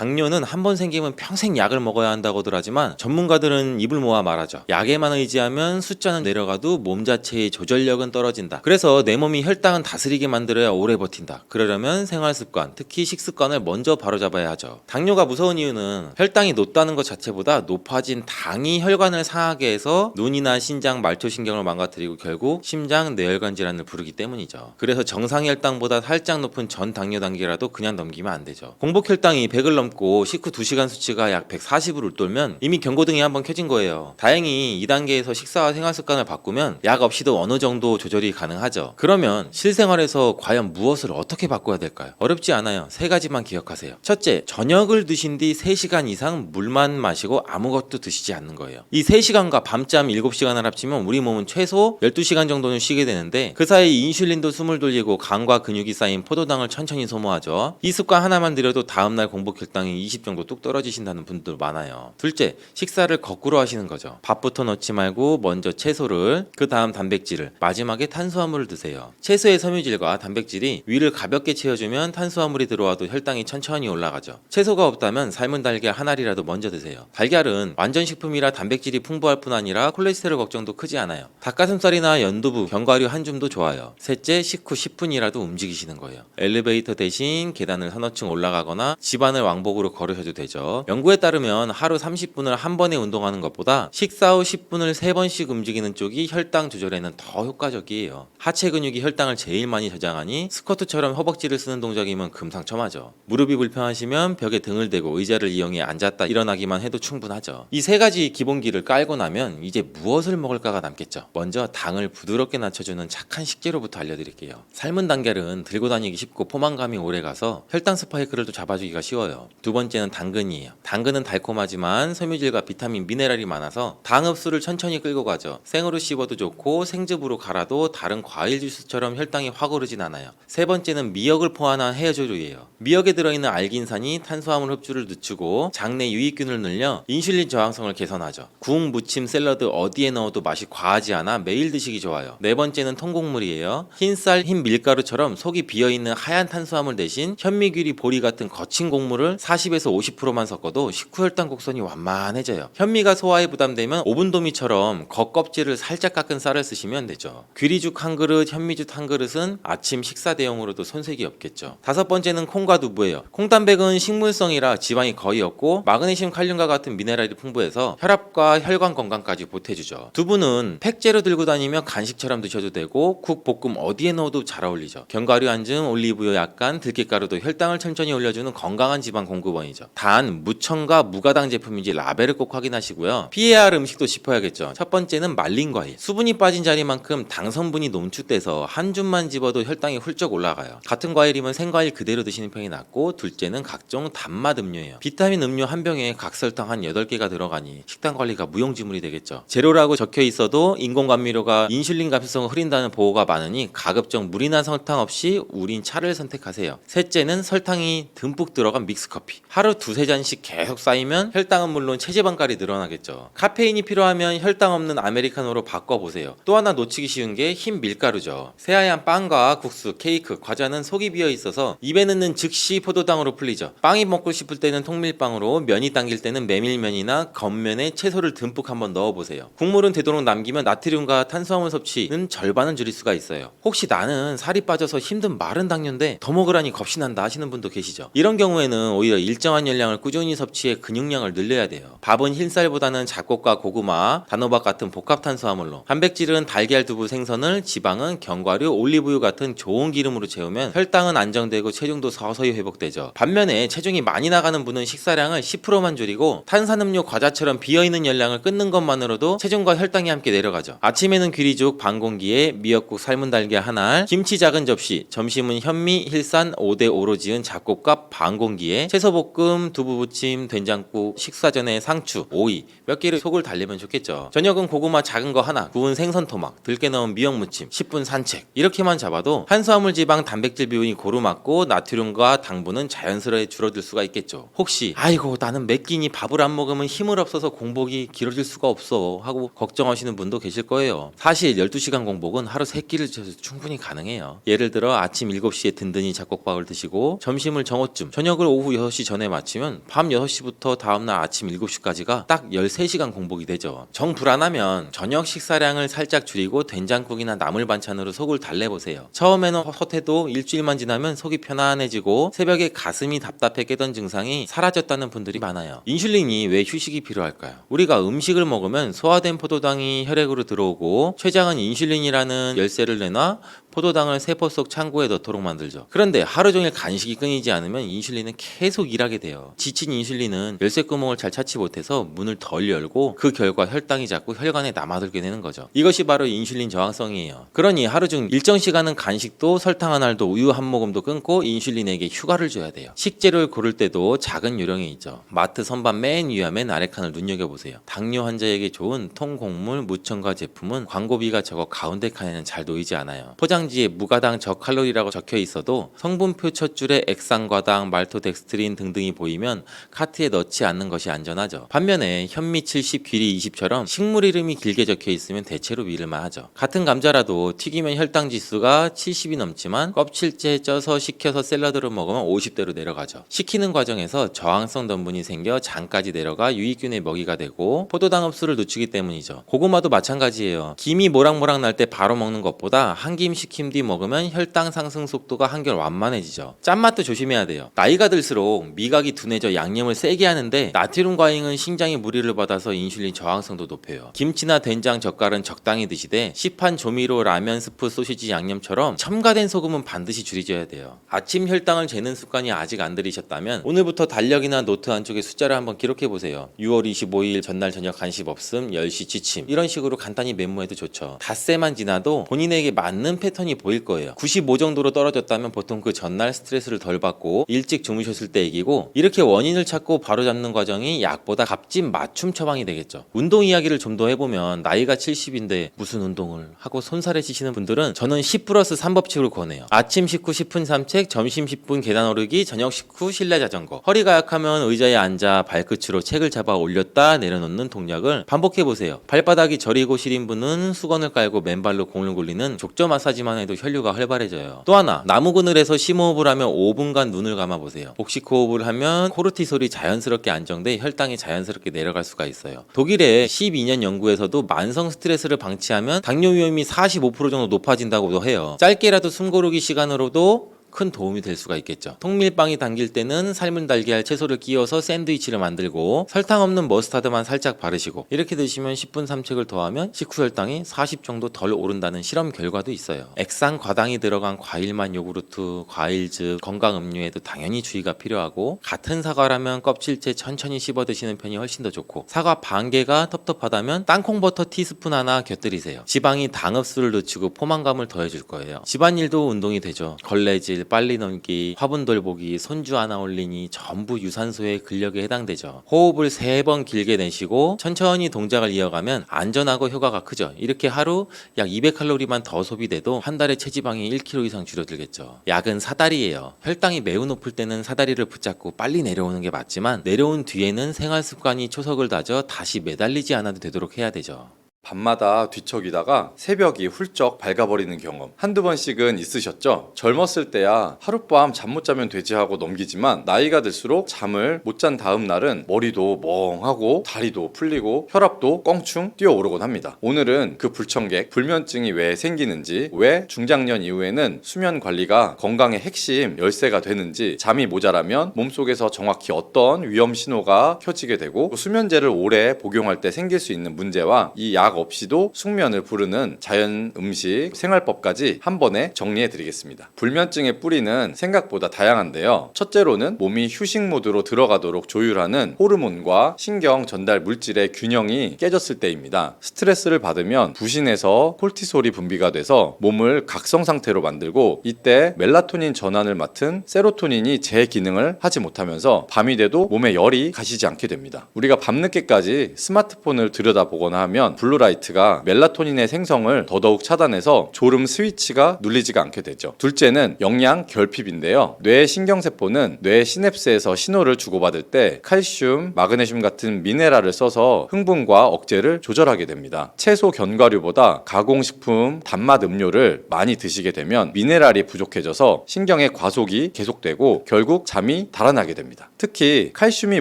당뇨는 한 번 생기면 평생 약을 먹어야 한다고들 하지만 전문가들은 입을 모아 말하죠. 약에만 의지하면 숫자는 내려가도 몸 자체의 조절력은 떨어진다. 그래서 내 몸이 혈당은 다스리게 만들어야 오래 버틴다. 그러려면 생활습관, 특히 식습관을 먼저 바로잡아야 하죠. 당뇨가 무서운 이유는 혈당이 높다는 것 자체보다 높아진 당이 혈관을 상하게 해서 눈이나 신장, 말초신경을 망가뜨리고 결국 심장, 뇌혈관 질환을 부르기 때문이죠. 그래서 정상 혈당보다 살짝 높은 전 당뇨 단계라도 그냥 넘기면 안 되죠. 공복 혈당이 100을 넘고 식후 2시간 수치가 약 140을 웃돌면 이미 경고등이 한번 켜진 거예요. 다행히 2단계에서 식사와 생활습관을 바꾸면 약 없이도 어느 정도 조절이 가능하죠. 그러면 실생활에서 과연 무엇을 어떻게 바꿔야 될까요? 어렵지 않아요. 세 가지만 기억하세요. 첫째, 저녁을 드신 뒤 3시간 이상 물만 마시고 아무것도 드시지 않는 거예요. 이 3시간과 밤잠 7시간을 합치면 우리 몸은 최소 12시간 정도는 쉬게 되는데 그 사이 인슐린도 숨을 돌리고 간과 근육이 쌓인 포도당을 천천히 소모하죠. 이 습관 하나만 들여도 다음날 공복 혈당이 20 정도 뚝 떨어지신다는 분들 많아요. 둘째, 식사를 거꾸로 하시는 거죠. 밥부터 넣지 말고 먼저 채소를, 그 다음 단백질을, 마지막에 탄수화물을 드세요. 채소의 섬유질과 단백질이 위를 가볍게 채워주면 탄수화물이 들어와도 혈당이 천천히 올라가죠. 채소가 없다면 삶은 달걀 한 알이라도 먼저 드세요. 달걀은 완전 식품이라 단백질이 풍부할 뿐 아니라 콜레스테롤 걱정도 크지 않아요. 닭가슴살이나 연두부, 견과류 한 줌도 좋아요. 셋째, 식후 10분이라도 움직이시는 거예요. 엘리베이터 대신 계단을 서너 층 올라가거나 집안을 왕복으로 걸으셔도 되죠. 연구에 따르면 하루 30분을 한 번에 운동하는 것보다 식사 후 10분을 3번씩 움직이는 쪽이 혈당 조절에는 더 효과적이에요. 하체 근육이 혈당을 제일 많이 저장하니 스쿼트처럼 허벅지를 쓰는 동작이면 금상첨화죠. 무릎이 불편하시면 벽에 등을 대고 의자를 이용해 앉았다 일어나기만 해도 충분하죠. 이 세 가지 기본기를 깔고 나면 이제 무엇을 먹을까가 남겠죠. 먼저 당을 부드럽게 낮춰주는 착한 식재료부터 알려드릴게요. 삶은 달걀은 들고 다니기 쉽고 포만감이 오래가서 혈당 스파이크를 또 잡아주기가 쉬워요. 두 번째는 당근이에요. 당근은 달콤하지만 섬유질과 비타민, 미네랄이 많아서 당 흡수를 천천히 끌고 가죠. 생으로 씹어도 좋고 생즙으로 갈아도 다른 과일 주스처럼 혈당이 확 오르진 않아요. 세 번째는 미역을 포함한 해조류예요. 미역에 들어있는 알긴산이 탄수화물 흡수를 늦추고 장내 유익균을 늘려 인슐린 저항성을 개선하죠. 국, 무침, 샐러드 어디에 넣어도 맛이 과하지 않아 매일 드시기 좋아요. 네 번째는 통곡물이에요. 흰쌀, 흰 밀가루처럼 속이 비어있는 하얀 탄수화물 대신 현미귀리, 보리 같은 거친 곡물을 40에서 50%만 섞어도 식후 혈당 곡선이 완만해져요. 현미가 소화에 부담되면 오븐도미처럼 겉껍질을 살짝 깎은 쌀을 쓰시면 되죠. 귀리죽 한 그릇, 현미죽 한 그릇은 아침 식사 대용으로도 손색이 없겠죠. 다섯 번째는 콩과 두부예요. 콩단백은 식물성이라 지방이 거의 없고 마그네슘, 칼륨과 같은 미네랄이 풍부해서 혈압과 혈관 건강까지 보태주죠. 두부는 팩제로 들고 다니며 간식처럼 드셔도 되고 국, 볶음 어디에 넣어도 잘 어울리죠. 견과류 한 줌, 올리브유 약간, 들깨가루도 혈당을 천천히 올려주는 건강한 지방 공급원이죠. 단, 무첨가, 무가당 제품인지 라벨을 꼭 확인하시고요. 피해야 할 음식도 짚어야겠죠. 첫 번째는 말린 과일. 수분이 빠진 자리만큼 당 성분이 농축돼서 한 줌만 집어도 혈당이 훌쩍 올라가요. 같은 과일이면 생과일 그대로 드시는 편이 낫고, 둘째는 각종 단맛 음료예요. 비타민 음료 한 병에 각설탕 한 8개가 들어가니 식단 관리가 무용지물이 되겠죠. 제로라고 적혀 있어도 인공감미료가 인슐린 감수성을 흐린다는 보고가 많으니 가급적 물이나 설탕 없이 우린 차를 선택하세요. 셋째는 설탕이 듬뿍 들어간 믹스커피. 하루 2-3잔씩 계속 쌓이면 혈당은 물론 체지방까지 늘어나겠죠. 카페인이 필요하면 혈당 없는 아메리카노로 바꿔보세요. 또 하나 놓치기 쉬운 게 흰 밀가루죠. 새하얀 빵과 국수, 케이크, 과자는 속이 비어 있어서 입에 넣는 즉시 포도당으로 풀리죠. 빵이 먹고 싶을 때는 통밀빵으로, 면이 당길 때는 메밀면이나 겉면에 채소를 듬뿍 한번 넣어보세요. 국물은 되도록 남기면 나트륨과 탄수화물 섭취는 절반은 줄일 수가 있어요. 혹시 나는 살이 빠져서 힘든 마른 당뇨인데 더 먹으라니 겁이 난다 하시는 분도 계시죠. 이런 경우에는 오히려 일정한 열량을 꾸준히 섭취해 근육량을 늘려야 돼요. 밥은 흰쌀보다는 잡곡과 고구마, 단호박 같은 복합 탄수화물로, 단백질은 달걀, 두부, 생선을, 지방은 견과류, 올리브유 같은 좋은 기름으로 채우면 혈당은 안정되고 체중도 서서히 회복되죠. 반면에 체중이 많이 나가는 분은 식사량을 10%만 줄이고 탄산음료, 과자처럼 비어있는 열량을 끊는 것만으로도 체중과 혈당이 함께 내려가죠. 아침에는 귀리죽 반 공기에 미역국, 삶은 달걀 한 알, 김치 작은 접시, 점심은 현미, 힐산 5대5로 지은 잡곡밥 반 공기에 채소볶음, 두부부침, 된장국, 식사 전에 상추, 오이 몇 개를 속을 달래면 좋겠죠. 저녁은 고구마 작은 거 하나, 구운 생선 토막, 들깨 넣은 미역 무침, 10분 산책, 이렇게만 잡아도 탄수화물, 지방, 단백질 비율이 고루 맞고 나트륨과 혈당과 당분은 자연스레 줄어들 수가 있겠죠. 혹시 아이고 나는 몇 끼니 밥을 안 먹으면 힘을 없어서 공복이 길어질 수가 없어 하고 걱정하시는 분도 계실 거예요. 사실 12시간 공복은 하루 3끼를 드셔도 충분히 가능해요. 예를 들어 아침 7시에 든든히 잡곡밥을 드시고 점심을 정오쯤, 저녁을 오후 6시 전에 마치면 밤 6시부터 다음날 아침 7시까지가 딱 13시간 공복이 되죠. 정 불안하면 저녁 식사량을 살짝 줄이고 된장국이나 나물 반찬으로 속을 달래보세요. 처음에는 헛해도 일주일만 지나면 속이 편안해지고 새벽에 가슴이 답답해 깨던 증상이 사라졌다는 분들이 많아요. 인슐린이 왜 휴식이 필요할까요? 우리가 음식을 먹으면 소화된 포도당이 혈액으로 들어오고 췌장은 인슐린이라는 열쇠를 내놔 포도당을 세포 속 창고에 넣도록 만들죠. 그런데 하루 종일 간식이 끊이지 않으면 인슐린은 계속 일하게 돼요. 지친 인슐린은 열쇠 구멍을 잘 찾지 못해서 문을 덜 열고 그 결과 혈당이 자꾸 혈관에 남아들게 되는 거죠. 이것이 바로 인슐린 저항성이에요. 그러니 하루 중 일정 시간은 간식도 설탕 한 알도 우유 한 모금도 끊고 인슐린에게 휴가를 줘야 돼요. 식재료를 고를 때도 작은 요령이 있죠. 마트 선반 맨 위와 맨 아래 칸을 눈여겨보세요. 당뇨 환자에게 좋은 통곡물 무첨가 제품은 광고비가 적어 가운데 칸에는 잘 놓이지 않아요. 포장지에 무가당 저칼로리라고 적혀 있어도 성분표 첫 줄에 액상과당, 말토덱스트린 등등이 보이면 카트에 넣지 않는 것이 안전하죠. 반면에 현미 70, 귀리 20처럼 식물 이름이 길게 적혀 있으면 대체로 믿을만 하죠. 같은 감자라도 튀기면 혈당 지수가 70이 넘지만 껍질째 쪄서 식혀서 샐러드로 먹으면 50대로 내려가죠. 식히는 과정에서 저항성 덤분이 생겨 장까지 내려가 유익균의 먹이가 되고 포도당 흡수를 늦추기 때문이죠. 고구마도 마찬가지예요. 김이 모락모락 날 때 바로 먹는 것보다 한 김 식힌 뒤 먹으면 혈당 상승 속도가 한결 완만해지죠. 짠맛도 조심해야 돼요. 나이가 들수록 미각이 둔해져 양념을 세게 하는데 나트륨 과잉은 신장에 무리를 받아서 인슐린 저항성도 높여요. 김치나 된장, 젓갈은 적당히 드시되 시판 조미료, 라면, 스프, 소시지, 양념처럼 첨가된 소금은 반드시 줄이셔야 돼요. 아침 혈당을 재는 습관이 아직 안 들이셨다면 오늘부터 달력이나 노트 안쪽에 숫자를 한번 기록해보세요. 6월 25일 전날 저녁 간식 없음, 10시 취침, 이런 식으로 간단히 메모해도 좋죠. 닷새만 지나도 본인에게 맞는 패턴이 보일 거예요. 95 정도로 떨어졌다면 보통 그 전날 스트레스를 덜 받고 일찍 주무셨을 때 얘기고, 이렇게 원인을 찾고 바로잡는 과정이 약보다 값진 맞춤 처방이 되겠죠. 운동 이야기를 좀 더 해보면 나이가 70인데 무슨 운동을 하고 손살해지시는 분들은 저는 10+3 법칙을 권해요. 아침 식후 10분 산책, 점심 10분 계단 오르기, 저녁 식후 실내 자전거. 허리가 약하면 의자에 앉아 발끝으로 책을 잡아 올렸다 내려놓는 동작을 반복해보세요. 발바닥이 저리고 시린 분은 수건을 깔고 맨발로 공을 굴리는 족저 마사지만 해도 혈류가 활발해져요. 또 하나, 나무 그늘에서 심호흡을 하며 5분간 눈을 감아보세요. 복식 호흡을 하면 코르티솔이 자연스럽게 안정돼 혈당이 자연스럽게 내려갈 수가 있어요. 독일의 12년 연구에서도 만성 스트레스를 방치하면 당뇨 위험이 45% 정도 높아진다고도 해요. 짧게라도 숨고르기 시간으로도 큰 도움이 될 수가 있겠죠. 통밀빵이 당길 때는 삶은 달걀, 채소를 끼워서 샌드위치를 만들고 설탕 없는 머스타드만 살짝 바르시고, 이렇게 드시면 10분 산책을 더하면 식후 혈당이 40 정도 덜 오른다는 실험 결과도 있어요. 액상 과당이 들어간 과일만 요구르트, 과일즙, 건강 음료에도 당연히 주의가 필요하고, 같은 사과라면 껍질째 천천히 씹어 드시는 편이 훨씬 더 좋고, 사과 반 개가 텁텁하다면 땅콩버터 티스푼 하나 곁들이세요. 지방이 당 흡수를 늦추고 포만감을 더해줄 거예요. 집안일도 운동이 되죠. 걸레질, 빨리 넘기, 화분 돌보기, 손주 하나 올리니 전부 유산소의 근력에 해당되죠. 호흡을 3번 길게 내쉬고 천천히 동작을 이어가면 안전하고 효과가 크죠. 이렇게 하루 약 200칼로리만 더 소비돼도 한 달에 체지방이 1kg 이상 줄어들겠죠. 약은 사다리예요. 혈당이 매우 높을 때는 사다리를 붙잡고 빨리 내려오는 게 맞지만, 내려온 뒤에는 생활 습관이 초석을 다져 다시 매달리지 않아도 되도록 해야 되죠. 밤마다 뒤척이다가 새벽이 훌쩍 밝아버리는 경험 한두 번씩은 있으셨죠? 젊었을 때야 하룻밤 잠 못 자면 되지 하고 넘기지만, 나이가 들수록 잠을 못 잔 다음 날은 머리도 멍하고 다리도 풀리고 혈압도 껑충 뛰어오르곤 합니다. 오늘은 그 불청객, 불면증이 왜 생기는지, 왜 중장년 이후에는 수면 관리가 건강의 핵심 열쇠가 되는지, 잠이 모자라면 몸속에서 정확히 어떤 위험 신호가 켜지게 되고, 수면제를 오래 복용할 때 생길 수 있는 문제와 이 약 없이도 숙면을 부르는 자연 음식, 생활법까지 한 번에 정리해 드리겠습니다. 불면증의 뿌리는 생각보다 다양한데요. 첫째로는 몸이 휴식 모드로 들어가도록 조율하는 호르몬과 신경 전달 물질의 균형이 깨졌을 때입니다. 스트레스를 받으면 부신에서 콜티솔이 분비가 돼서 몸을 각성 상태로 만들고, 이때 멜라토닌 전환을 맡은 세로토닌이 제 기능을 하지 못하면서 밤이 돼도 몸에 열이 가시지 않게 됩니다. 우리가 밤늦게까지 스마트폰을 들여다보거나 하면 블루 블루라이트가 멜라토닌의 생성을 더더욱 차단해서 졸음 스위치가 눌리지가 않게 되죠. 둘째는 영양 결핍인데요. 뇌 신경세포는 뇌 시냅스에서 신호를 주고받을 때 칼슘, 마그네슘 같은 미네랄을 써서 흥분과 억제를 조절하게 됩니다. 채소 견과류보다 가공식품, 단맛 음료를 많이 드시게 되면 미네랄이 부족해져서 신경의 과속이 계속되고 결국 잠이 달아나게 됩니다. 특히 칼슘이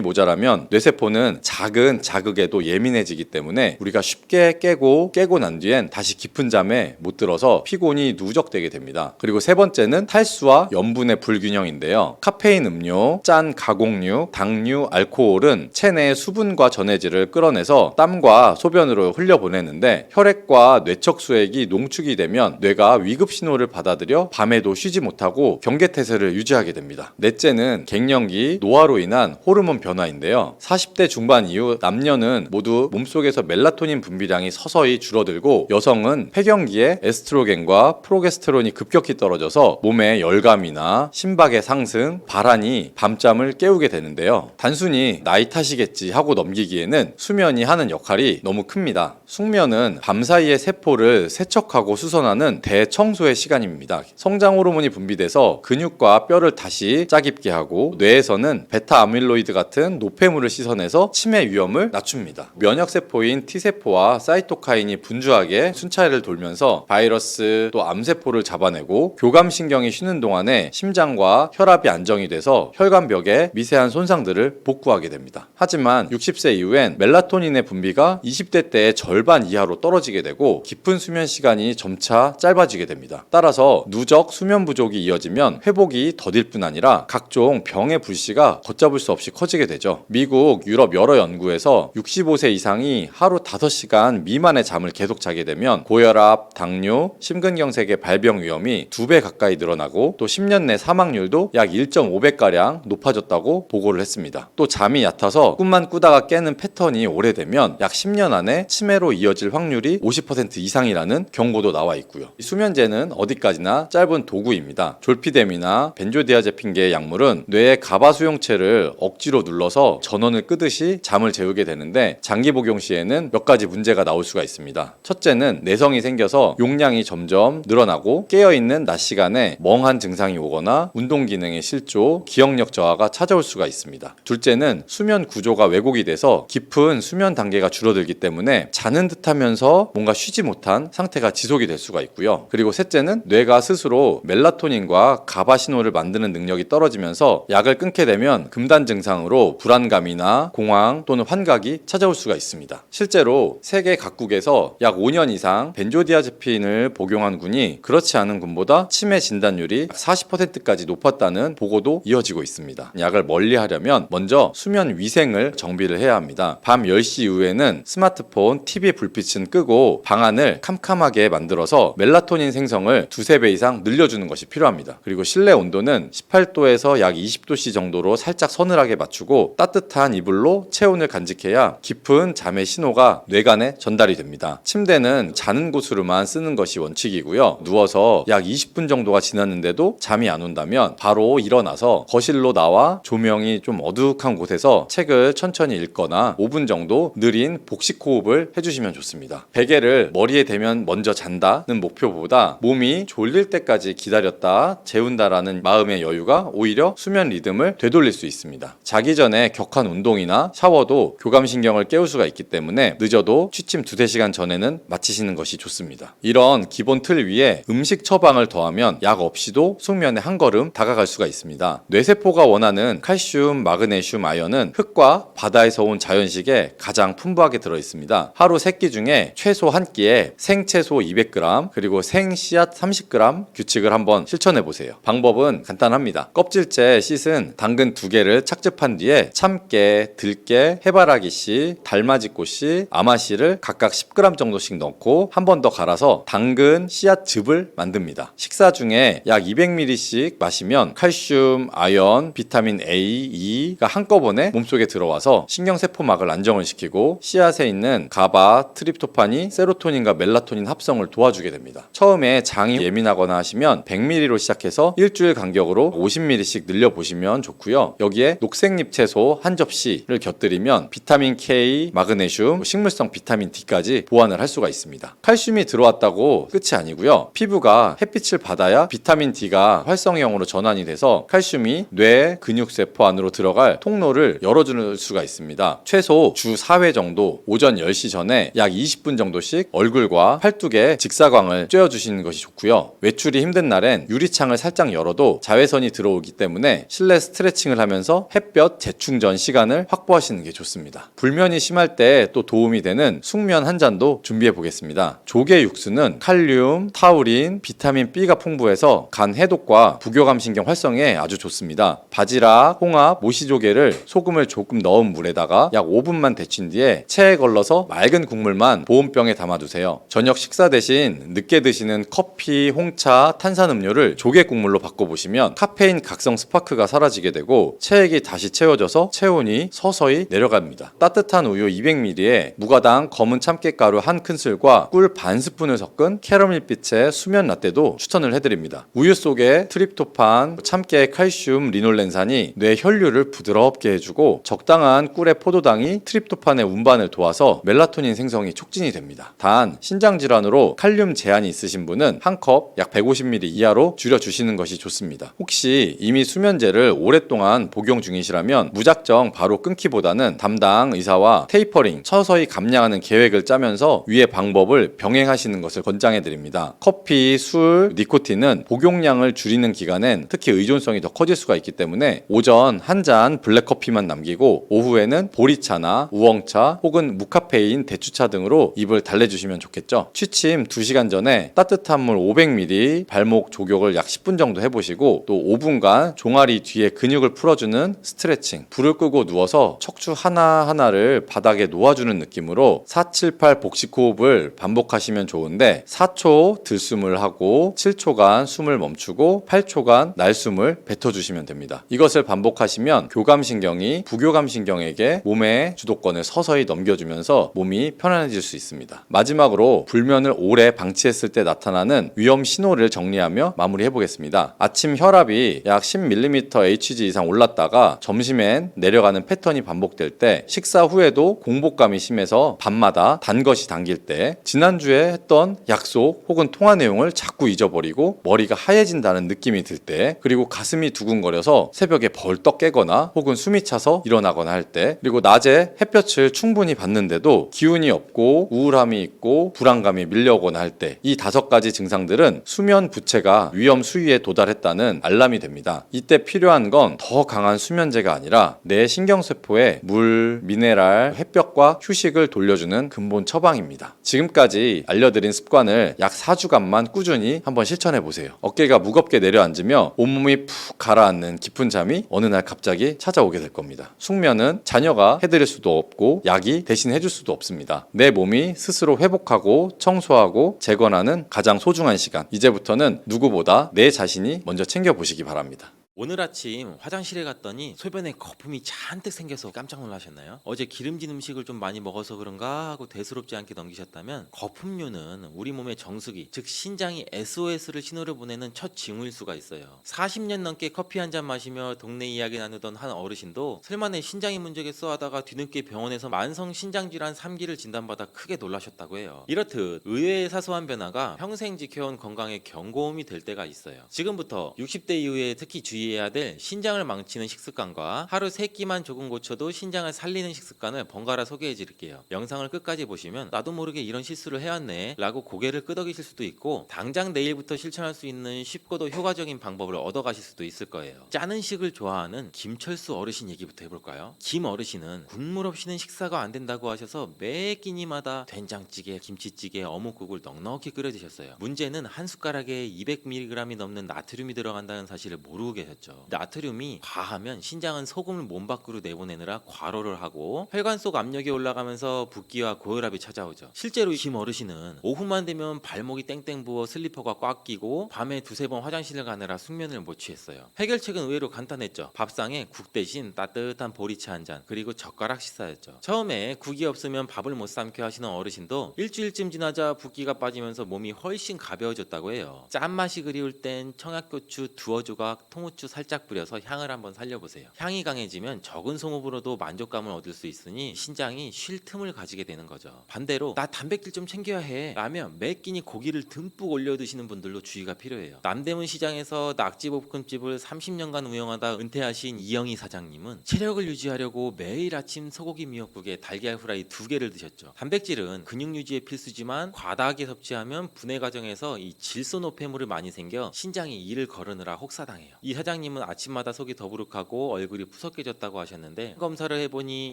모자라면 뇌세포는 작은 자극에도 예민해지기 때문에 우리가 쉽게 깨고 난 뒤엔 다시 깊은 잠에 못 들어서 피곤이 누적되게 됩니다. 그리고 세 번째는 탈수와 염분의 불균형인데요. 카페인 음료, 짠 가공류, 당류, 알코올은 체내의 수분과 전해질을 끌어내서 땀과 소변으로 흘려보내는데 혈액과 뇌척 수액이 농축이 되면 뇌가 위급 신호를 받아들여 밤에도 쉬지 못하고 경계태세를 유지하게 됩니다. 넷째는 갱년기, 노화로 인한 호르몬 변화인데요. 40대 중반 이후 남녀는 모두 몸속에서 멜라토닌 분비량이 서서히 줄어들고 여성은 폐경기에 에스트로겐과 프로게스테론이 급격히 떨어져서 몸의 열감이나 심박의 상승, 발한이 밤잠을 깨우게 되는데요. 단순히 나이 탓이겠지 하고 넘기기에는 수면이 하는 역할이 너무 큽니다. 숙면은 밤 사이의 세포를 세척하고 수선하는 대청소의 시간입니다. 성장 호르몬이 분비돼서 근육과 뼈를 다시 짜깁게 하고 뇌에서는 베타 아밀로이드 같은 노폐물을 씻어내서 치매 위험을 낮춥니다. 면역세포인 T세포와 사이토카인이 분주하게 순차를 돌면서 바이러스 또 암세포를 잡아내고 교감신경이 쉬는 동안에 심장과 혈압이 안정이 돼서 혈관벽에 미세한 손상들을 복구하게 됩니다. 하지만 60세 이후엔 멜라토닌의 분비가 20대 때의 절반 이하로 떨어지게 되고 깊은 수면 시간이 점차 짧아지게 됩니다. 따라서 누적 수면 부족이 이어지면 회복이 더딜 뿐 아니라 각종 병의 불씨가 걷잡을 수 없이 커지게 되죠. 미국, 유럽 여러 연구에서 65세 이상이 하루 5시간 미만의 잠을 계속 자게 되면 고혈압, 당뇨, 심근경색의 발병 위험이 2배 가까이 늘어나고 또 10년 내 사망률도 약 1.5배가량 높아졌다고 보고를 했습니다. 또 잠이 얕아서 꿈만 꾸다가 깨는 패턴이 오래되면 약 10년 안에 치매로 이어질 확률이 50% 이상이라는 경고도 나와 있고요. 수면제는 어디까지나 짧은 도구입니다. 졸피뎀이나 벤조디아제핀계의 약물은 뇌의 가바 수용체를 억지로 눌러서 전원을 끄듯이 잠을 재우게 되는데 장기 복용 시에는 몇 가지 문제가 나올 수가 있습니다. 첫째는 내성이 생겨서 용량이 점점 늘어나고 깨어있는 낮 시간에 멍한 증상이 오거나 운동 기능의 실조, 기억력 저하가 찾아올 수가 있습니다. 둘째는 수면 구조가 왜곡이 돼서 깊은 수면 단계가 줄어들기 때문에 자는 듯하면서 뭔가 쉬지 못한 상태가 지속이 될 수가 있고요. 그리고 셋째는 뇌가 스스로 멜라토닌과 가바 신호를 만드는 능력이 떨어지면서 약을 끊게 되면 금단 증상으로 불안감이나 공황 또는 환각이 찾아올 수가 있습니다. 실제로 세계 각국에서 약 5년 이상 벤조디아제핀을 복용한 군이 그렇지 않은 군보다 치매 진단율이 40%까지 높았다는 보고도 이어지고 있습니다. 약을 멀리하려면 먼저 수면 위생을 정비를 해야 합니다. 밤 10시 이후에는 스마트폰, TV 불빛은 끄고 방안을 캄캄하게 만들어서 멜라토닌 생성을 2-3배 이상 늘려주는 것이 필요합니다. 그리고 실내 온도는 18도에서 약 20도씨 정도로 살짝 서늘하게 맞추고 따뜻한 이불로 체온을 간직해야 깊은 잠의 신호가 뇌간에 전달이 됩니다. 침대는 자는 곳으로만 쓰는 것이 원칙이고요. 누워서 약 20분 정도가 지났는데도 잠이 안 온다면 바로 일어나서 거실로 나와 조명이 좀 어둑한 곳에서 책을 천천히 읽거나 5분 정도 느린 복식 호흡을 해주시면 좋습니다. 베개를 머리에 대면 먼저 잔다는 목표보다 몸이 졸릴 때까지 기다렸다 재운다라는 마음의 여유가 오히려 수면 리듬을 되돌릴 수 있습니다. 자기 전에 격한 운동이나 샤워도 교감신경을 깨울 수가 있기 때문에 늦어도 취침 2-3시간 전에는 마치시는 것이 좋습니다. 이런 기본 틀 위에 음식 처방을 더하면 약 없이도 숙면에 한 걸음 다가갈 수가 있습니다. 뇌세포가 원하는 칼슘, 마그네슘, 아연은 흙과 바다에서 온 자연식에 가장 풍부하게 들어있습니다. 하루 3끼 중에 최소 한 끼에 생채소 200g 그리고 생씨앗 30g 규칙을 한번 실천해보세요. 방법은 간단합니다. 껍질째 씻은 당근 2개를 착즙한 뒤에 참깨, 들깨, 해바라기씨, 달맞이꽃씨, 아마씨를 각각 10g 정도씩 넣고 한 번 더 갈아서 당근, 씨앗즙을 만듭니다. 식사 중에 약 200ml씩 마시면 칼슘, 아연, 비타민 A, E가 한꺼번에 몸속에 들어와서 신경세포막을 안정을 시키고 씨앗에 있는 가바, 트립토판이 세로토닌과 멜라토닌 합성을 도와주게 됩니다. 처음에 장이 예민하거나 하시면 100ml로 시작해서 일주일 간격으로 50ml씩 늘려보시면 좋고요. 여기에 녹색잎 채소 한 접시를 곁들이면 비타민 K, 마그네슘, 식물성 비타민 비타민 D까지 보완을 할 수가 있습니다. 칼슘이 들어왔다고 끝이 아니고요. 피부가 햇빛을 받아야 비타민 D가 활성형으로 전환이 돼서 칼슘이 뇌 근육세포 안으로 들어갈 통로를 열어줄 수가 있습니다. 최소 주 4회 정도 오전 10시 전에 약 20분 정도씩 얼굴과 팔뚝에 직사광을 쬐어주시는 것이 좋고요. 외출이 힘든 날엔 유리창을 살짝 열어도 자외선이 들어오기 때문에 실내 스트레칭을 하면서 햇볕 재충전 시간을 확보하시는 게 좋습니다. 불면이 심할 때 또 도움이 되는 숙면 한 잔도 준비해 보겠습니다. 조개 육수는 칼륨, 타우린, 비타민 B가 풍부해서 간 해독과 부교감 신경 활성에 아주 좋습니다. 바지락, 홍합, 모시조개를 소금을 조금 넣은 물에다가 약 5분만 데친 뒤에 체에 걸러서 맑은 국물만 보온병에 담아두세요. 저녁 식사 대신 늦게 드시는 커피, 홍차, 탄산음료를 조개 국물로 바꿔보시면 카페인 각성 스파크가 사라지게 되고 체액이 다시 채워져서 체온이 서서히 내려갑니다. 따뜻한 우유 200ml에 무가당 검은 참깨가루 1큰술과 꿀 반 스푼을 섞은 캐러멜빛의 수면 라떼도 추천을 해드립니다. 우유 속에 트립토판, 참깨 칼슘, 리놀렌산이 뇌 혈류를 부드럽게 해주고 적당한 꿀의 포도당이 트립토판의 운반을 도와서 멜라토닌 생성이 촉진이 됩니다. 단 신장 질환으로 칼륨 제한이 있으신 분은 한 컵 약 150ml 이하로 줄여주시는 것이 좋습니다. 혹시 이미 수면제를 오랫동안 복용 중이시라면 무작정 바로 끊기보다는 담당 의사와 테이퍼링, 서서히 감량하는 계획을 짜면서 위의 방법을 병행하시는 것을 권장해 드립니다. 커피, 술, 니코틴은 복용량을 줄이는 기간엔 특히 의존성이 더 커질 수가 있기 때문에 오전 한 잔 블랙커피만 남기고 오후에는 보리차나 우엉차 혹은 무카페인 대추차 등으로 입을 달래주시면 좋겠죠. 취침 2시간 전에 따뜻한 물 500ml, 발목 조격을 약 10분 정도 해보시고 또 5분간 종아리 뒤에 근육을 풀어주는 스트레칭, 불을 끄고 누워서 척추 하나하나를 바닥에 놓아주는 느낌으로 478 복식 호흡을 반복하시면 좋은데 4초 들숨을 하고 7초간 숨을 멈추고 8초간 날숨을 뱉어주시면 됩니다. 이것을 반복하시면 교감신경이 부교감신경에게 몸의 주도권을 서서히 넘겨주면서 몸이 편안해질 수 있습니다. 마지막으로 불면을 오래 방치했을 때 나타나는 위험 신호를 정리하며 마무리해보겠습니다. 아침 혈압이 약 10mm Hg 이상 올랐다가 점심엔 내려가는 패턴이 반복될 때, 식사 후에도 공복감이 심해서 밤마다 단 것이 당길 때, 지난주에 했던 약속 혹은 통화 내용을 자꾸 잊어버리고 머리가 하얘진다는 느낌이 들 때, 그리고 가슴이 두근거려서 새벽에 벌떡 깨거나 혹은 숨이 차서 일어나거나 할 때, 그리고 낮에 햇볕을 충분히 받는데도 기운이 없고 우울함이 있고 불안감이 밀려오거나 할 때, 이 5가지 증상들은 수면 부채가 위험 수위에 도달했다는 알람이 됩니다. 이때 필요한 건 더 강한 수면제가 아니라 내 신경세포에 물, 미네랄, 햇볕과 휴식을 돌려주는 근본 처방입니다. 지금까지 알려드린 습관을 약 4주간만 꾸준히 한번 실천해보세요. 어깨가 무겁게 내려앉으며 온몸이 푹 가라앉는 깊은 잠이 어느 날 갑자기 찾아오게 될 겁니다. 숙면은 자녀가 해드릴 수도 없고 약이 대신 해줄 수도 없습니다. 내 몸이 스스로 회복하고 청소하고 재건하는 가장 소중한 시간, 이제부터는 누구보다 내 자신이 먼저 챙겨보시기 바랍니다. 오늘 아침 화장실에 갔더니 소변에 거품이 잔뜩 생겨서 깜짝 놀라셨나요? 어제 기름진 음식을 좀 많이 먹어서 그런가 하고 대수롭지 않게 넘기셨다면, 거품류는 우리 몸의 정수기, 즉 신장이 SOS를 신호를 보내는 첫 징후일 수가 있어요. 40년 넘게 커피 한 잔 마시며 동네 이야기 나누던 한 어르신도 설마 내 신장이 문제겠어 하다가 뒤늦게 병원에서 만성 신장질환 3기를 진단받아 크게 놀라셨다고 해요. 이렇듯 의외의 사소한 변화가 평생 지켜온 건강에 경고음이 될 때가 있어요. 지금부터 60대 이후에 특히 주의해야 될 신장을 망치는 식습관과 하루 3끼만 조금 고쳐도 신장을 살리는 식습관을 번갈아 소개해 드릴게요. 영상을 끝까지 보시면 나도 모르게 이런 실수를 해왔네 라고 고개를 끄덕이실 수도 있고, 당장 내일부터 실천할 수 있는 쉽고도 효과적인 방법을 얻어가실 수도 있을 거예요. 짜는 식을 좋아하는 김철수 어르신 얘기부터 해볼까요? 김 어르신은 국물 없이는 식사가 안 된다고 하셔서 매 끼니마다 된장찌개, 김치찌개, 어묵국을 넉넉히 끓여 드셨어요. 문제는 한 숟가락에 200mg이 넘는 나트륨이 들어간다는 사실을 모르고 계셨죠. 나트륨이 과하면 신장은 소금을 몸 밖으로 내보내느라 과로를 하고 혈관 속 압력이 올라가면서 붓기와 고혈압이 찾아오죠. 실제로 김 어르신은 오후만 되면 발목이 땡땡 부어 슬리퍼가 꽉 끼고 밤에 2-3번 화장실을 가느라 숙면을 못 취했어요. 해결책은 의외로 간단했죠. 밥상에 국 대신 따뜻한 보리차 한 잔, 그리고 젓가락 식사였죠. 처음에 국이 없으면 밥을 못 삼켜 하시는 어르신도 일주일쯤 지나자 붓기가 빠지면서 몸이 훨씬 가벼워졌다고 해요. 짠맛이 그리울 땐 청양고추 2조각, 통후추 살짝 뿌려서 향을 한번 살려보세요. 향이 강해지면 적은 송업으로도 만족감을 얻을 수 있으니 신장이 쉴 틈을 가지게 되는 거죠. 반대로 나 단백질 좀 챙겨야 해 라면 매 끼니 고기를 듬뿍 올려 드시는 분들로 주의가 필요해요. 남대문 시장에서 낙지볶음집을 30년간 운영하다 은퇴하신 이영희 사장님은 체력을 유지하려고 매일 아침 소고기 미역국에 달걀 후라이 2개를 드셨죠. 단백질은 근육 유지에 필수지만 과다하게 섭취하면 분해 과정에서 이 질소 노폐물을 많이 생겨 신장이 이를 거르느라 혹사당해요. 이 사장님은 아침마다 속이 더부룩하고 얼굴이 푸석해졌다고 하셨는데 검사를 해보니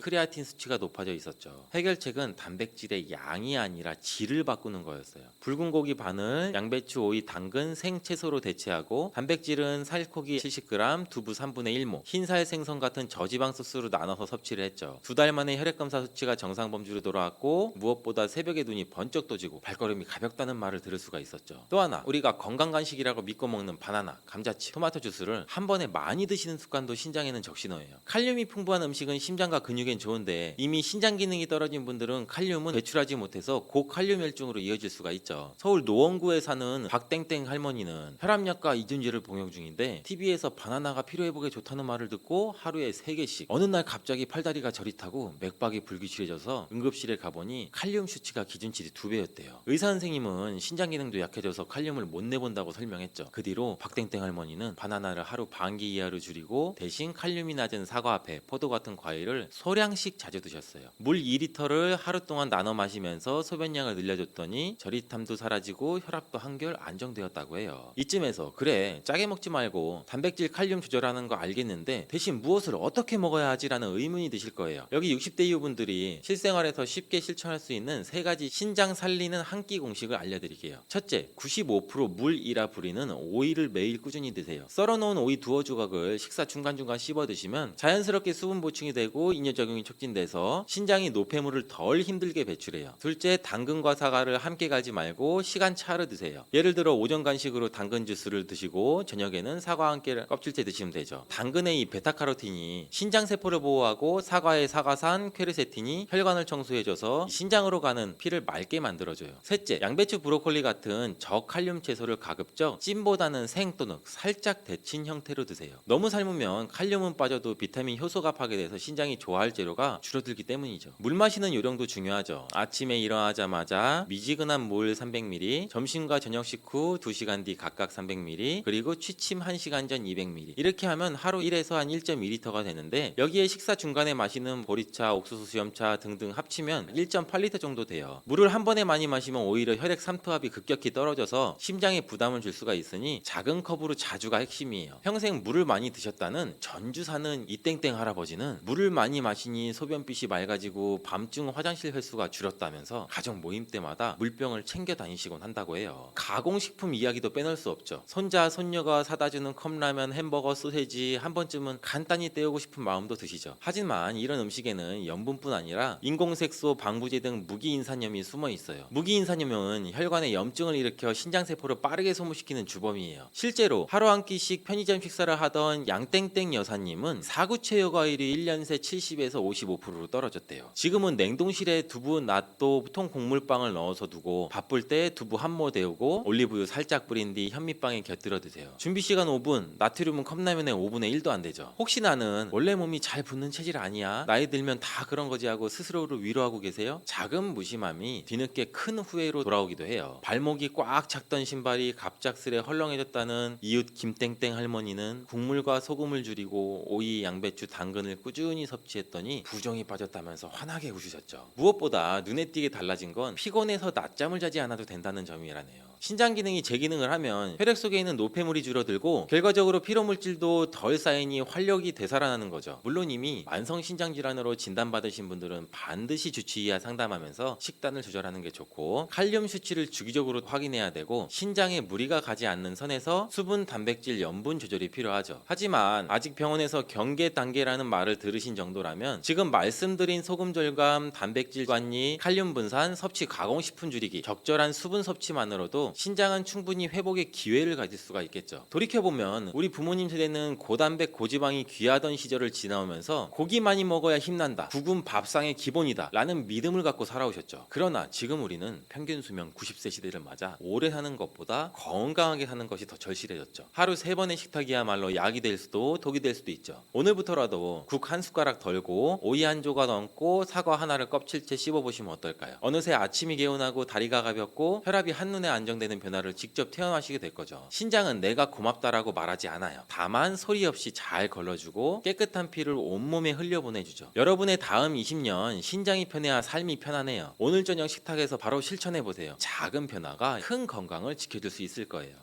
크레아틴 수치가 높아져 있었죠. 해결책은 단백질의 양이 아니라 질을 바꾸는 거였어요. 붉은 고기 바늘, 양배추, 오이, 당근, 생채소로 대체하고 단백질은 살코기 70g, 두부 3분의 1모, 흰살 생선 같은 저지방 소스로 나눠서 섭취를 했죠. 2달 만에 혈액검사 수치가 정상 범주로 돌아왔고 무엇보다 새벽에 눈이 번쩍 떠지고 발걸음이 가볍다는 말을 들을 수가 있었죠. 또 하나, 우리가 건강 간식이라고 믿고 먹는 바나나, 감자칩, 토마토 주스를 한 번에 많이 드시는 습관도 신장에는 적신호예요. 칼륨이 풍부한 음식은 심장과 근육엔 좋은데 이미 신장 기능이 떨어진 분들은 칼륨은 배출하지 못해서 고칼륨 혈증으로 이어질 수가 있죠. 서울 노원구에 사는 박땡땡 할머니는 혈압약과 이중제를 복용 중인데 TV에서 바나나가 피로회복에 좋다는 말을 듣고 하루에 3개씩 어느 날 갑자기 팔다리가 저릿하고 맥박이 불규칙해져서 응급실에 가보니 칼륨 수치가 기준치의 2배였대요. 의사 선생님은 신장 기능도 약해져서 칼륨을 못 내본다고 설명했죠. 그 뒤로 박땡땡 할머니는 바나나를 하루 반개 이하로 줄이고 대신 칼륨이 낮은 사과배, 포도 같은 과일을 소량씩 자주 드셨어요. 물 2리터를 하루 동안 나눠 마시면서 소변량을 늘려줬더니 저릿함도 사라지고 혈압도 한결 안정되었다고 해요. 이쯤에서 그래 짜게 먹지 말고 단백질 칼륨 조절하는 거 알겠는데 대신 무엇을 어떻게 먹어야 하지라는 의문이 드실 거예요. 여기 60대 이후분들이 실생활에서 쉽게 실천할 수 있는 3가지 신장 살리는 한 끼 공식을 알려드릴게요. 첫째, 95% 물이라 부리는 오이를 매일 꾸준히 드세요. 썰어놓은 오이 두어 조각을 식사 중간중간 씹어 드시면 자연스럽게 수분 보충이 되고 인뇨작용이 촉진돼서 신장이 노폐물을 덜 힘들게 배출해요. 둘째, 당근과 사과를 함께 갈지 말고 시간차로 드세요. 예를 들어 오전 간식으로 당근 주스를 드시고 저녁에는 사과와 함께 껍질째 드시면 되죠. 당근의 이 베타카로틴이 신장세포를 보호하고 사과의 사과산 퀘르세틴이 혈관을 청소해줘서 신장으로 가는 피를 맑게 만들어줘요. 셋째, 양배추, 브로콜리 같은 저칼륨 채소를 가급적 찜보다는 생 또는 살짝 데친 형태로 드세요. 너무 삶으면 칼륨은 빠져도 비타민 효소가 파괴돼서 신장이 좋아할 재료가 줄어들기 때문이죠. 물 마시는 요령도 중요하죠. 아침에 일어나자마자 미지근한 물 300ml, 점심과 저녁 식후 2시간 뒤 각각 300ml, 그리고 취침 1시간 전 200ml. 이렇게 하면 하루 1에서 한 1.2리터가 되는데 여기에 식사 중간에 마시는 보리차, 옥수수 수염차 등등 합치면 1.8리터 정도 돼요. 물을 한 번에 많이 마시면 오히려 혈액 삼투압이 급격히 떨어져서 심장에 부담을 줄 수가 있으니 작은 컵으로 자주가 핵심이에요. 평생 물을 많이 드셨다는 전주 사는 이땡땡 할아버지는 물을 많이 마시니 소변빛이 맑아지고 밤중 화장실 횟수가 줄었다면서 가족 모임 때마다 물병을 챙겨 다니시곤 한다고 해요. 가공식품 이야기도 빼놓을 수 없죠. 손자, 손녀가 사다주는 컵라면, 햄버거, 소세지 한 번쯤은 간단히 때우고 싶은 마음도 드시죠. 하지만 이런 음식에는 염분뿐 아니라 인공색소, 방부제 등 무기인산염이 숨어 있어요. 무기인산염은 혈관에 염증을 일으켜 신장세포를 빠르게 소모시키는 주범이에요. 실제로 하루 한 끼씩 편의점 식사를 하던 양땡땡 여사님은 사구체여 과일이 1년 새 70에서 55%로 떨어졌대요. 지금은 냉동실에 두부, 낫또, 통곡물빵을 넣어서 두고 바쁠 때 두부 한 모 데우고 올리브유 살짝 뿌린 뒤 현미빵에 곁들여 드세요. 준비시간 5분, 나트륨은 컵라면의 5분의 1도 안 되죠. 혹시 나는 원래 몸이 잘 붙는 체질 아니야? 나이 들면 다 그런 거지 하고 스스로를 위로하고 계세요? 작은 무심함이 뒤늦게 큰 후회로 돌아오기도 해요. 발목이 꽉 찼던 신발이 갑작스레 헐렁해졌다는 이웃 김땡땡 할머니는 국물과 소금을 줄이고 오이, 양배추, 당근을 꾸준히 섭취했더니 부종이 빠졌다면서 환하게 웃으셨죠. 무엇보다 눈에 띄게 달라진 건 피곤해서 낮잠을 자지 않아도 된다는 점이라네요. 신장 기능이 재기능을 하면 혈액 속에 있는 노폐물이 줄어들고 결과적으로 피로물질도 덜 쌓이니 활력이 되살아나는 거죠. 물론 이미 만성 신장 질환으로 진단받으신 분들은 반드시 주치의와 상담하면서 식단을 조절하는 게 좋고 칼륨 수치를 주기적으로 확인해야 되고 신장에 무리가 가지 않는 선에서 수분, 단백질, 염분 조절이 필요하죠. 하지만 아직 병원에서 경계 단계라는 말을 들으신 정도라면 지금 말씀드린 소금 절감, 단백질 관리, 칼륨 분산, 섭취 가공식품 줄이기, 적절한 수분 섭취만으로도 하더라도 신장은 충분히 회복의 기회를 가질 수가 있겠죠. 돌이켜보면 우리 부모님 세대는 고단백 고지방이 귀하던 시절을 지나오면서 고기 많이 먹어야 힘난다, 국은 밥상의 기본이다 라는 믿음을 갖고 살아오셨죠. 그러나 지금 우리는 평균 수명 90세 시대를 맞아 오래 사는 것보다 건강하게 사는 것이 더 절실해졌죠. 하루 3번의 식탁이야말로 약이 될 수도 독이 될 수도 있죠. 오늘부터라도 국 한 숟가락 덜고 오이 한 조각 얹고 사과 하나를 껍질째 씹어보시면 어떨까요? 어느새 아침이 개운하고 다리가 가볍고 혈압이 한눈에 안정되는 변화를 직접 체험하시게 될 거죠. 신장은 내가 고맙다라고 말하지 않아요. 다만 소리 없이 잘 걸러주고 깨끗한 피를 온몸에 흘려보내주죠. 여러분의 다음 20년 신장이 편해야 삶이 편하네요. 오늘 저녁 식탁에서 바로 실천해보세요. 작은 변화가 큰 건강을 지켜줄 수 있을 거예요.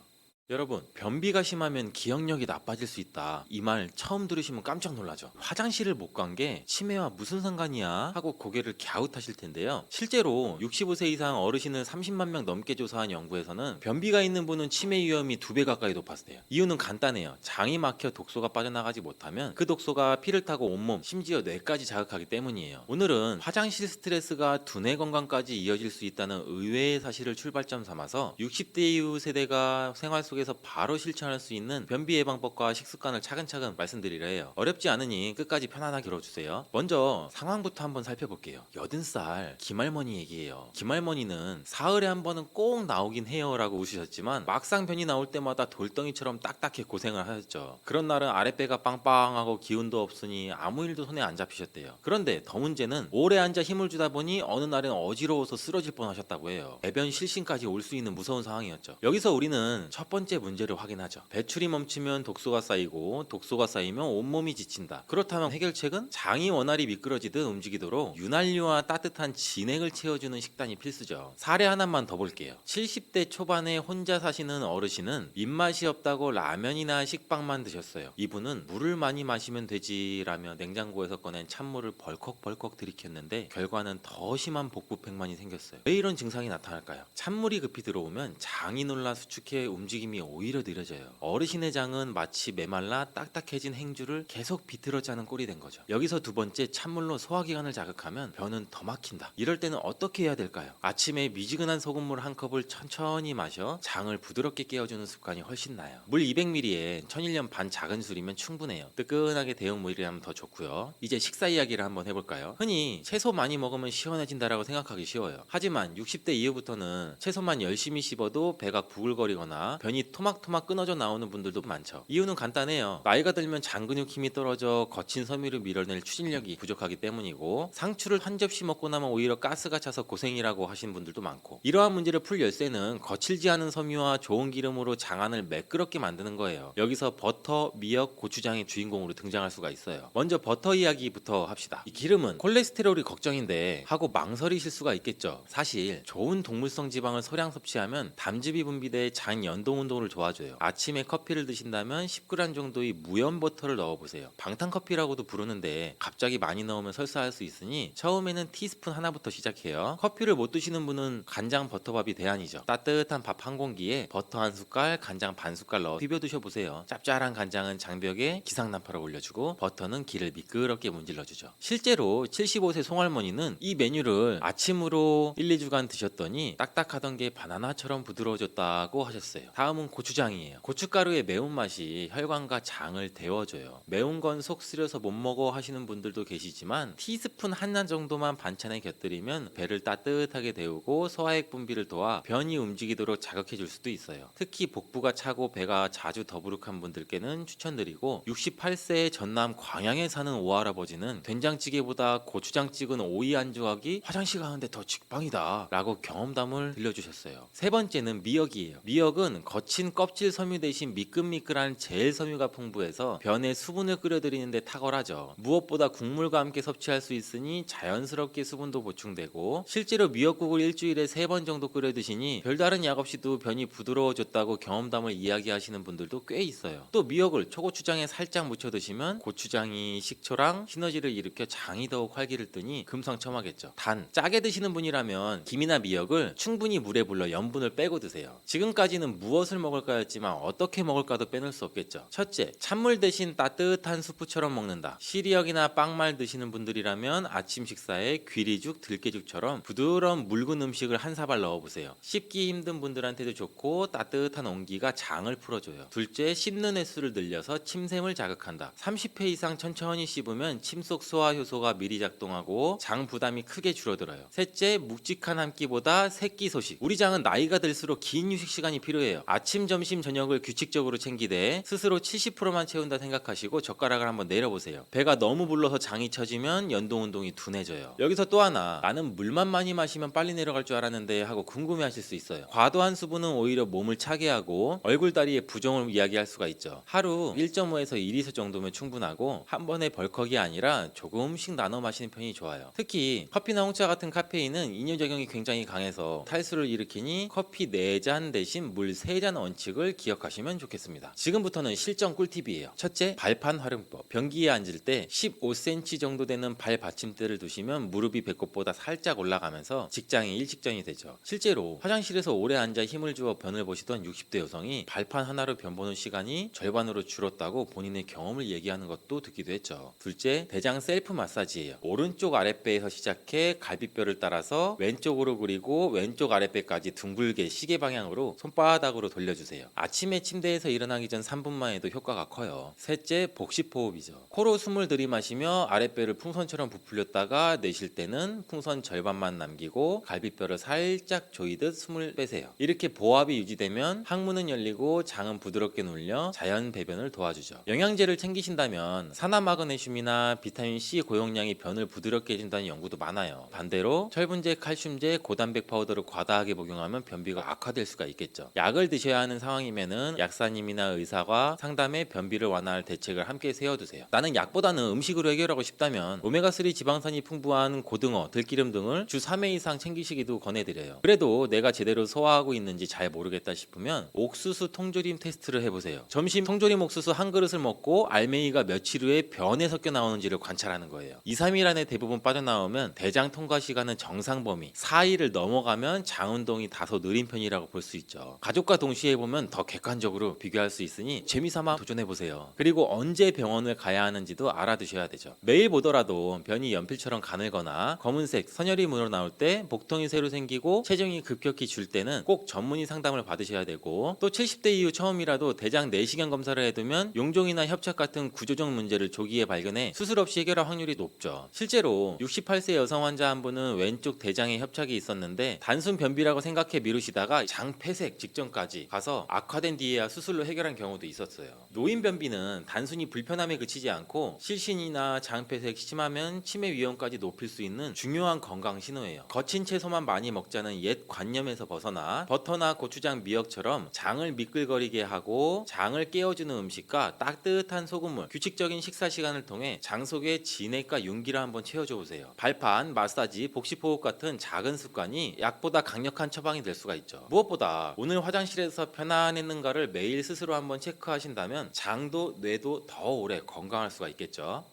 여러분, 변비가 심하면 기억력이 나빠질 수 있다. 이 말 처음 들으시면 깜짝 놀라죠. 화장실을 못 간 게 치매와 무슨 상관이야? 하고 고개를 갸웃하실 텐데요. 실제로 65세 이상 어르신을 30만 명 넘게 조사한 연구에서는 변비가 있는 분은 치매 위험이 2배 가까이 높았어요. 이유는 간단해요. 장이 막혀 독소가 빠져나가지 못하면 그 독소가 피를 타고 온몸, 심지어 뇌까지 자극하기 때문이에요. 오늘은 화장실 스트레스가 두뇌 건강까지 이어질 수 있다는 의외의 사실을 출발점 삼아서 60대 이후 세대가 생활 속에서 바로 실천할 수 있는 변비 예방법과 식습관을 차근차근 말씀드리려 해요. 어렵지 않으니 끝까지 편안하게 들어주세요. 먼저 상황부터 한번 살펴볼게요. 80살 김할머니 얘기예요. 김할머니는 사흘에 한 번은 꼭 나오긴 해요 라고 웃으셨지만 막상 변이 나올 때마다 돌덩이처럼 딱딱해 고생을 하셨죠. 그런 날은 아랫배가 빵빵하고 기운도 없으니 아무 일도 손에 안 잡히셨대요. 그런데 더 문제는 오래 앉아 힘을 주다 보니 어느 날은 어지러워서 쓰러질 뻔하셨다고 해요. 배변 실신까지 올 수 있는 무서운 상황이었죠. 여기서 우리는 첫 번째 문제를 확인하죠. 배출이 멈추면 독소가 쌓이고 독소가 쌓이면 온몸이 지친다. 그렇다면 해결책은 장이 원활히 미끄러지듯 움직이도록 윤활유와 따뜻한 진액을 채워주는 식단이 필수죠. 사례 하나만 더 볼게요. 70대 초반에 혼자 사시는 어르신은 입맛이 없다고 라면이나 식빵만 드셨어요. 이분은 물을 많이 마시면 되지라며 냉장고에서 꺼낸 찬물을 벌컥벌컥 들이켰는데 결과는 더 심한 복부팽만이 생겼어요. 왜 이런 증상이 나타날까요? 찬물이 급히 들어오면 장이 놀라 수축해 움직임이 오히려 느려져요. 어르신의 장은 마치 메말라 딱딱해진 행주를 계속 비틀어 짜는 꼴이 된 거죠. 여기서 두 번째, 찬물로 소화기관을 자극하면 변은 더 막힌다. 이럴 때는 어떻게 해야 될까요? 아침에 미지근한 소금물 한 컵을 천천히 마셔 장을 부드럽게 깨워주는 습관이 훨씬 나아요. 물 200ml에 1001년 반 작은 술이면 충분해요. 뜨끈하게 데운 물이라면 더 좋고요. 이제 식사 이야기를 한번 해볼까요? 흔히 채소 많이 먹으면 시원해진다라고 생각하기 쉬워요. 하지만 60대 이후부터는 채소만 열심히 씹어도 배가 부글거리거나 변이 토막토막 끊어져 나오는 분들도 많죠. 이유는 간단해요. 나이가 들면 장 근육 힘이 떨어져 거친 섬유를 밀어낼 추진력이 부족하기 때문이고, 상추를 한 접시 먹고 나면 오히려 가스가 차서 고생이라고 하신 분들도 많고, 이러한 문제를 풀 열쇠는 거칠지 않은 섬유와 좋은 기름으로 장안을 매끄럽게 만드는 거예요. 여기서 버터, 미역, 고추장의 주인공으로 등장할 수가 있어요. 먼저 버터 이야기부터 합시다. 이 기름은 콜레스테롤이 걱정인데 하고 망설이실 수가 있겠죠. 사실 좋은 동물성 지방을 소량 섭취하면 담즙이 분비돼 장 연동 운동을 도와줘요. 아침에 커피를 드신다면 10g 정도의 무염 버터를 넣어보세요. 방탄커피라고도 부르는데 갑자기 많이 넣으면 설사할 수 있으니 처음에는 티스푼 하나부터 시작해요. 커피를 못 드시는 분은 간장 버터밥이 대안이죠. 따뜻한 밥 한 공기에 버터 한 숟갈, 간장 반 숟갈 넣어 비벼 드셔보세요. 짭짤한 간장은 장벽에 기상난파를 올려주고 버터는 기를 미끄럽게 문질러주죠. 실제로 75세 송할머니는 이 메뉴를 아침으로 1, 2주간 드셨더니 딱딱하던 게 바나나처럼 부드러워졌다고 하셨어요. 다음은 고추장이에요. 고춧가루의 매운맛이 혈관과 장을 데워줘요. 매운 건 속 쓰려서 못 먹어 하시는 분들도 계시지만 티스푼 하나 정도만 반찬에 곁들이면 배를 따뜻하게 데우고 소화액 분비를 도와 변이 움직이도록 자극해줄 수도 있어요. 특히 복부가 차고 배가 자주 더부룩한 분들께는 추천드리고, 68세의 전남 광양에 사는 오할아버지는 된장찌개보다 고추장 찍은 오이 안주하기 화장실 가는데 더 직방이다 라고 경험담을 들려주셨어요. 세 번째는 미역이에요. 미역은 거친 껍질 섬유 대신 미끌미끌한 젤 섬유가 풍부해서 변에 수분을 끓여들이는데 탁월하죠. 무엇보다 국물과 함께 섭취할 수 있으니 자연스럽게 수분도 보충되고, 실제로 미역국을 일주일에 3번 정도 끓여 드시니 별다른 약 없이도 변이 부드러워졌다고 경험담을 이야기하시는 분들도 꽤 있어요. 또 미역을 초고추장에 살짝 묻혀 드시면 고추장이 식초랑 시너지를 일으켜 장이 더욱 활기를 뜨니 금상첨화겠죠. 단, 짜게 드시는 분이라면 김이나 미역을 충분히 물에 불러 염분을 빼고 드세요. 지금까지는 무엇을 먹을까였지만 어떻게 먹을까도 빼놓을 수 없겠죠. 첫째, 찬물 대신 따뜻한 수프처럼 먹는다. 시리얼이나 빵말 드시는 분들이라면 아침 식사에 귀리죽, 들깨죽처럼 부드러운 묽은 음식을 한 사발 넣어보세요. 씹기 힘든 분들한테도 좋고 따뜻한 온기가 장을 풀어줘요. 둘째, 씹는 횟수를 늘려서 침샘을 자극한다. 30회 이상 천천히 씹으면 침속 소화 효소가 미리 작동하고 장 부담이 크게 줄어들어요. 셋째, 묵직한 한 끼보다 세끼 소식. 우리 장은 나이가 들수록 긴 휴식 시간이 필요해요. 아침, 점심, 저녁을 규칙적으로 챙기되 스스로 70%만 채운다 생각하시고 젓가락을 한번 내려보세요. 배가 너무 불러서 장이 처지면 연동운동이 둔해져요. 여기서 또 하나, 나는 물만 많이 마시면 빨리 내려갈 줄 알았는데 하고 궁금해하실 수 있어요. 과도한 수분은 오히려 몸을 차게 하고 얼굴다리의 부종을 이야기할 수가 있죠. 하루 1.5에서 2리터 정도면 충분하고 한 번에 벌컥이 아니라 조금씩 나눠 마시는 편이 좋아요. 특히 커피나 홍차 같은 카페인은 이뇨작용이 굉장히 강해서 탈수를 일으키니 커피 4잔 대신 물 3잔 원칙을 기억하시면 좋겠습니다. 지금부터는 실전 꿀팁이에요. 첫째, 발판 활용법. 변기에 앉을 때 15cm 정도 되는 발 받침대를 두시면 무릎이 배꼽보다 살짝 올라가면서 직장이 일직전이 되죠. 실제로 화장실에서 오래 앉아 힘을 주어 변을 보시던 60대 여성이 발판 하나로 변 보는 시간이 절반으로 줄었다고 본인의 경험을 얘기하는 것도 듣기도 했죠. 둘째, 대장 셀프 마사지예요. 오른쪽 아랫배에서 시작해 갈비뼈를 따라서 왼쪽으로 그리고 왼쪽 아랫배까지 둥글게 시계 방향으로 손바닥으로 돌려주세요. 아침에 침대에서 일어나기 전 3분만 해도 효과가 커요. 셋째, 복식호흡이죠. 코로 숨을 들이마시며 아랫배를 풍선처럼 부풀렸다가 내쉴 때는 풍선 절반만 남기고 갈비뼈를 살짝 조이듯 숨을 빼세요. 이렇게 보압이 유지되면 항문은 열리고 장은 부드럽게 눌려 자연 배변을 도와주죠. 영양제를 챙기신다면 산화마그네슘이나 비타민C 고용량이 변을 부드럽게 해준다는 연구도 많아요. 반대로 철분제, 칼슘제, 고단백 파우더를 과다하게 복용하면 변비가 악화될 수가 있겠죠. 약을 드셔야 하는 상황이면은 약사님이나 의사와 상담해 변비를 완화할 대책을 함께 세워두세요. 나는 약보다는 음식으로 해결하고 싶다면 오메가3 지방산이 풍부한 고등어, 들기름 등을 주 3회 이상 챙기시기도 권해드려요. 그래도 내가 제대로 소화하고 있는지 잘 모르겠다 싶으면 옥수수 통조림 테스트를 해보세요. 점심 통조림 옥수수 한 그릇을 먹고 알맹이가 며칠 후에 변에 섞여 나오는지를 관찰하는 거예요. 2, 3일 안에 대부분 빠져나오면 대장 통과 시간은 정상 범위, 4일을 넘어가면 장 운동이 다소 느린 편이라고 볼 수 있죠. 가족과 동시에 해보면 더 객관적으로 비교할 수 있으니 재미삼아 도전해보세요. 그리고 언제 병원을 가야 하는지도 알아두셔야 되죠. 매일 보더라도 변이 연필처럼 가늘거나 검은색, 선혈이 물어 나올 때, 복통이 새로 생기고 체중이 급격히 줄 때는 꼭 전문의 상담을 받으셔야 되고, 또 70대 이후 처음이라도 대장 내시경 검사를 해두면 용종이나 협착 같은 구조적 문제를 조기에 발견해 수술 없이 해결할 확률이 높죠. 실제로 68세 여성 환자 한 분은 왼쪽 대장에 협착이 있었는데 단순 변비라고 생각해 미루시다가 장 폐색 직전까지 가서 악화된 뒤에야 수술로 해결한 경우도 있었어요. 노인 변비는 단순히 불편함에 그치지 않고 실신이나 장 폐색 심하면 치매 위험까지 높일 수 있는 중요한 건강 신호예요. 거친 채소만 많이 먹자는 옛 관념에서 벗어나 버터나 고추장, 미역처럼 장을 미끌거리게 하고 장을 깨워주는 음식과 따뜻한 소금물, 규칙적인 식사 시간을 통해 장 속에 진액과 윤기를 한번 채워줘 보세요. 발판, 마사지, 복식호흡 같은 작은 습관이 약보다 강력한 처방이 될 수가 있죠. 무엇보다 오늘 화장실에서 편안했는가를 매일 스스로 한번 체크하신다면 장도 뇌도 더 오래 건강할 수가 있겠죠.